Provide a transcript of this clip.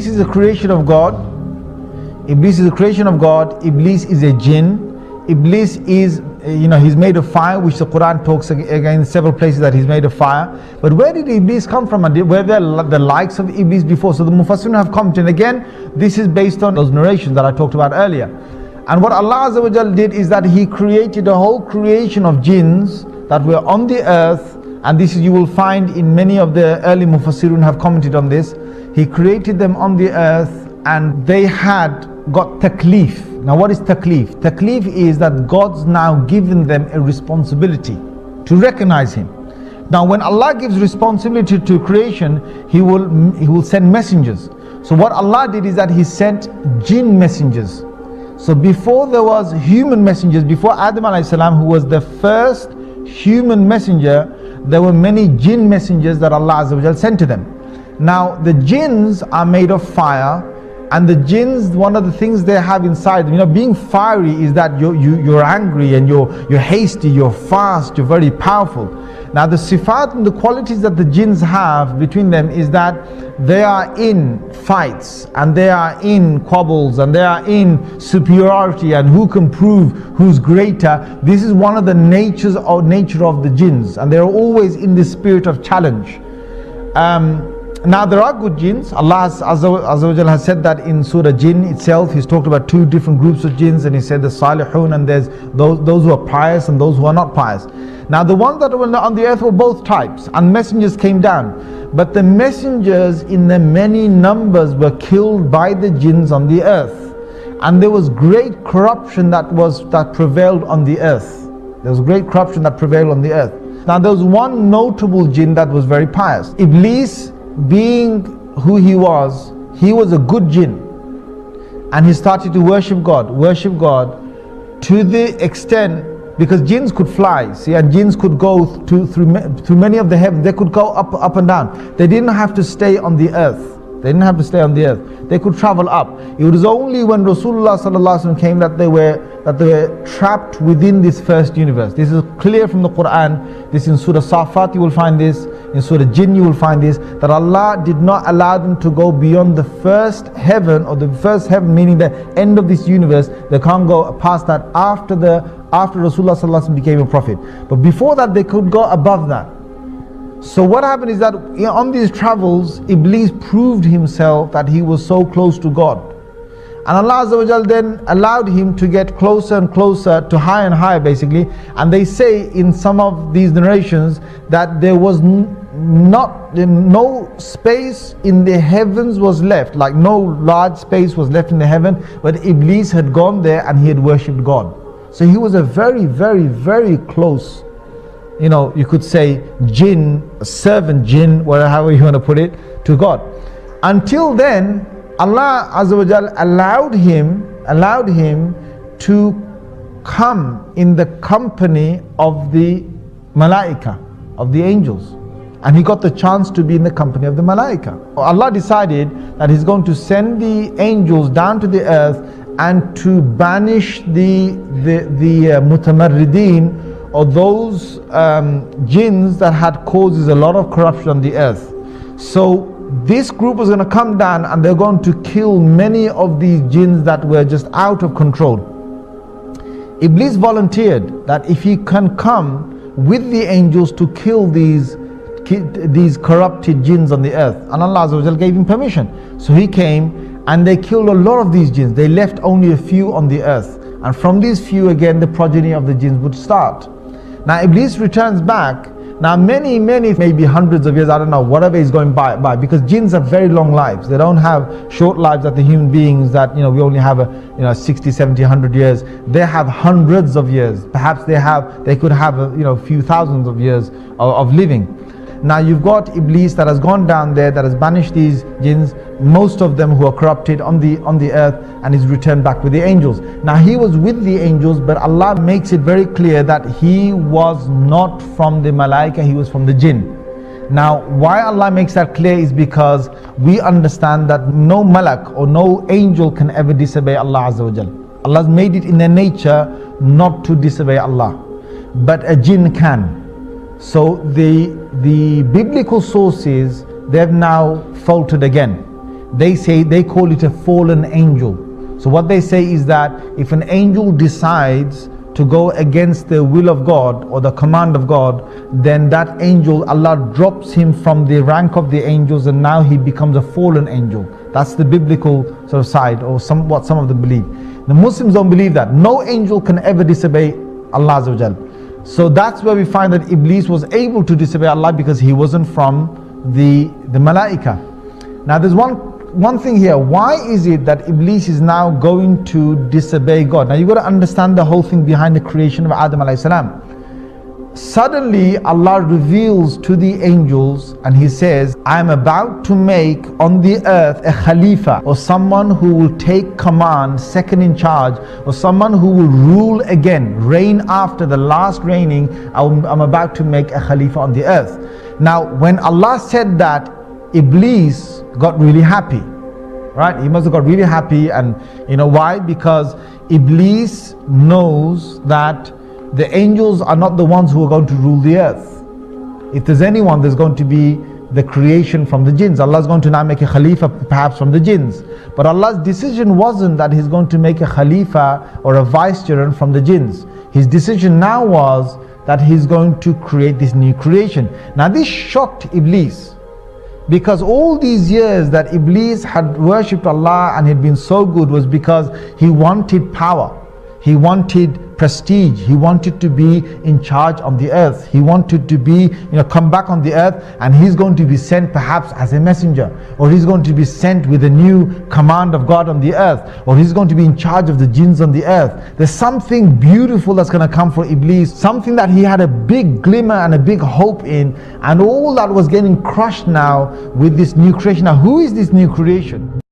Iblis is a creation of God. Iblis is a creation of God. Iblis is a jinn. Iblis is, he's made of fire, which the Quran talks again in several places that he's made of fire. But where did Iblis come from? And were there the likes of Iblis before? So the Mufassirun have commented. And again, this is based on those narrations that I talked about earlier. And what Allah Azza wa Jal did is that He created a whole creation of jinns that were on the earth. And this is, you will find in many of the early Mufassirun have commented on this. He created them on the earth, and they had got taklif. Now what is taklif? Taklif is that God's now given them a responsibility to recognize Him. Now when Allah gives responsibility to creation, He will send messengers. So what Allah did is that He sent jinn messengers. So before there was human messengers, before Adam alayhi salam, who was the first human messenger, there were many jinn messengers that Allah Azza wa Jal sent to them. Now the jinns are made of fire, and the jinns, one of the things they have inside them, being fiery is that you're angry and you're hasty, you're fast, you're very powerful. Now the sifat and the qualities that the jinns have between them is that they are in fights, and they are in quabbles, and they are in superiority, and who can prove who's greater. This is one of the nature of the jinns, and they're always in the spirit of challenge. Now there are good jinns. Allah Azza wa Jalla has said that in Surah Jinn itself. He's talked about two different groups of jinns, and He said the salihun, and there's those who are pious and those who are not pious. Now the ones that were on the earth were both types, and messengers came down. But the messengers in their many numbers were killed by the jinns on the earth. And there was great corruption that prevailed on the earth. There was great corruption that prevailed on the earth. Now there was one notable jinn that was very pious. Iblis, being who he was a good jinn, and he started to worship God to the extent, because jinns could fly, see, and jinns could go through many of the heavens. They could go up and down. They didn't have to stay on the earth. They could travel up. It was only when Rasulullah sallallahu alaihi wasallam came that they were trapped within this first universe. This is clear from the Quran. This in Surah Safat you will find this. In Surah Jinn you will find this, that Allah did not allow them to go beyond the first heaven, or the first heaven meaning the end of this universe. They can't go past that after Rasulullah sallallahu alaihi wasallam became a prophet. But before that they could go above that. So what happened is that on these travels, Iblis proved himself that he was so close to God. And Allah Azza wa Jal then allowed him to get closer and closer to higher and higher basically. And they say in some of these narrations that there was no space in the heavens was left, like no large space was left in the heaven, but Iblis had gone there and he had worshipped God. So he was a very, very, very close, you could say jinn, servant jinn, however you want to put it, to God. Until then, Allah Azza wa Jal allowed him to come in the company of the malaika, of the angels. And he got the chance to be in the company of the malaika. Allah decided that He's going to send the angels down to the earth and to banish the mutamarrideen, or those jinns that had causes a lot of corruption on the earth. So this group was going to come down, and they're going to kill many of these jinns that were just out of control. Iblis volunteered that if he can come with the angels to kill these corrupted jinns on the earth, and Allah Azza wa Jal gave him permission. So he came and they killed a lot of these jinns. They left only a few on the earth, and from these few again the progeny of the jinns would start. Now Iblis returns back. Now many, maybe hundreds of years, I don't know, whatever is going by, because jinns have very long lives. They don't have short lives that the human beings that, we only have 60, 70, 100 years. They have hundreds of years. Perhaps they could have a few thousands of years of living. Now you've got Iblis that has gone down there, that has banished these jinns, most of them who are corrupted on the earth, and is returned back with the angels. Now he was with the angels, but Allah makes it very clear that he was not from the malaika, he was from the jinn. Now why Allah makes that clear is because we understand that no malak or no angel can ever disobey Allah Azza wa Jal. Allah's made it in their nature not to disobey Allah, but a jinn can. So the biblical sources, they've now faltered again. they call it a fallen angel. So what they say is that if an angel decides to go against the will of God or the command of God, then that angel, Allah drops him from the rank of the angels, and now he becomes a fallen angel. That's the biblical sort of side, or what some of them believe. The Muslims don't believe that. No angel can ever disobey Allah Azza wa Jal. So that's where we find that Iblis was able to disobey Allah, because he wasn't from the Malaika. Now there's one thing here. Why is it that Iblis is now going to disobey God? Now you've got to understand the whole thing behind the creation of Adam alayhi salam. Suddenly Allah reveals to the angels and he says, I am about to make on the earth a Khalifa, or someone who will take command, second in charge, or someone who will rule again, reign after the last reigning. I'm about to make a Khalifa on the earth. Now when Allah said that, Iblis got really happy, right? He must have got really happy. And you know why? Because Iblis knows that the angels are not the ones who are going to rule the earth. If there's anyone, there's going to be the creation from the jinns. Allah is going to now make a Khalifa perhaps from the jinns. But Allah's decision wasn't that He's going to make a Khalifa or a vicegerent from the jinns. His decision now was that He's going to create this new creation. Now this shocked Iblis, because all these years that Iblis had worshipped Allah and had been so good was because he wanted power, he wanted prestige, he wanted to be in charge on the earth, he wanted to be, come back on the earth, and he's going to be sent perhaps as a messenger, or he's going to be sent with a new command of God on the earth, or he's going to be in charge of the jinns on the earth. There's something beautiful that's going to come for Iblis, something that he had a big glimmer and a big hope in, and all that was getting crushed now with this new creation. Now who is this new creation?